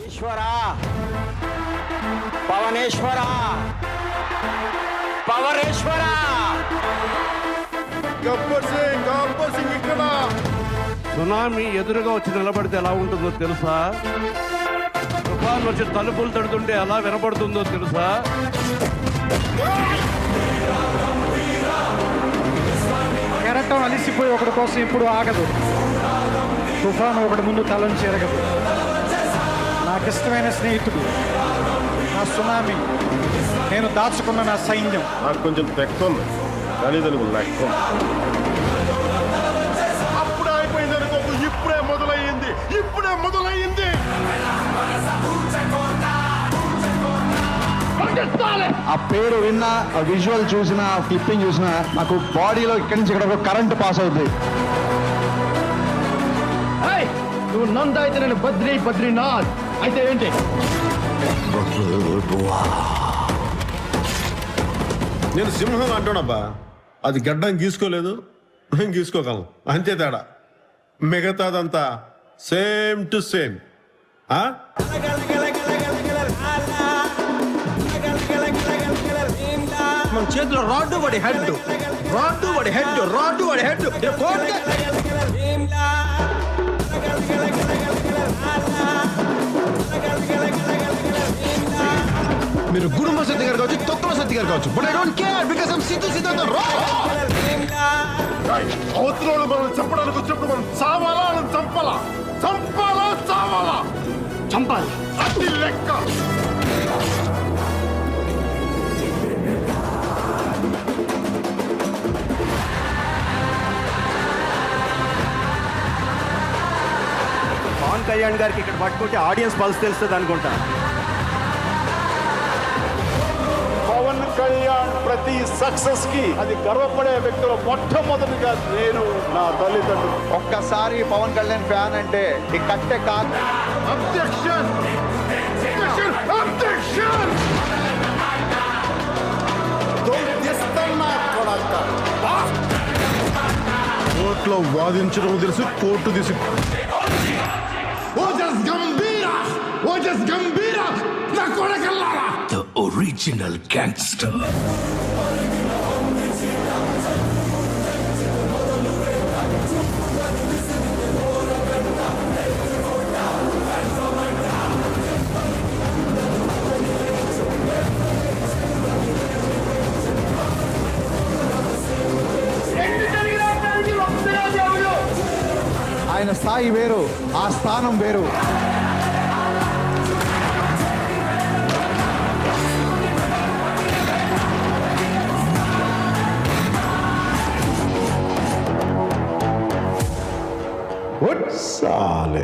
ఈశ్వరా, పవనేశ్వరా, పవరేశ్వరా. గబ్బర్ సింగ్ ఇక్కడ. సునామీ ఎదురుగా వచ్చి నిలబడితే ఎలా ఉంటుందో తెలుసా? తుఫాన్ వచ్చి తలుపులు తడుతుంటే ఎలా వినపడుతుందో తెలుసా? కెరటం అలిసిపోయి ఒకటి కోసం ఎప్పుడు ఆగదు. తుఫాను ఒకటి ముందు తలను చెరగదు. నాకిష్టమైన స్నేహితుడు నా సునామీ, నేను దాచుకున్న నా సైన్యం. నాకు కొంచెం తెక్కుంది కానీ దానికి లెక్క. అప్పుడే అయిపోయింది అనుకోకు, ఇప్పుడే మొదలయ్యింది. ఆ పేరు విన్నా, ఆ విజువల్ చూసినా, ఆ క్లిప్పింగ్ చూసినా నాకు బాడీలో ఇక్కడి నుంచి ఇక్కడ కరెంట్ పాస్ అవుతుంది. నువ్వు నంద అయితే నేను బద్రీనాథ్ అయితే ఏంటి? నేను సింహం అంటానబ్బా, అది గడ్డం గీసుకోలేదు, మేము గీసుకోగలం, అంతే తేడా. మిగతాదంతా సేమ్ టు సేమ్. మన చేతిలో రాడ్డు వాడి హెడ్, రాడ్డు వాడి హెడ్, రాడ్డు వాడి హెడ్. మీరు గుడుంబ సత్తి గారు కావచ్చు, తొక్కల సత్తి గారు కావచ్చు, but I don't care because I'm Siddhu సిద్ధాంత అవతల మనం చంపడానికి వచ్చినప్పుడు మనం చావాలా, మనం చంపాలా, చావాలా, చంపాలి. అది లెక్క. పవన్ కళ్యాణ్ గారికి ఇక్కడ పట్టుకుంటే ఆడియన్స్ పల్స్ తెలుస్తుంది అనుకుంటా. పవన్ కళ్యాణ్ ప్రతి సక్సెస్ కి అది గర్వపడే వ్యక్తులు మొట్టమొదటిగా నేను, నా తల్లిదండ్రులు. ఒక్కసారి పవన్ కళ్యాణ్ ఫ్యాన్ అంటే ఈ కట్టె కాదు. Objection, objection. కోర్టులో వాదించడం తెలుసు, కోర్టు తీసి నా కొడకల్లారా. The original gangster. ఆయన స్థాయి వేరు, ఆ స్థానం వేరు. సాలే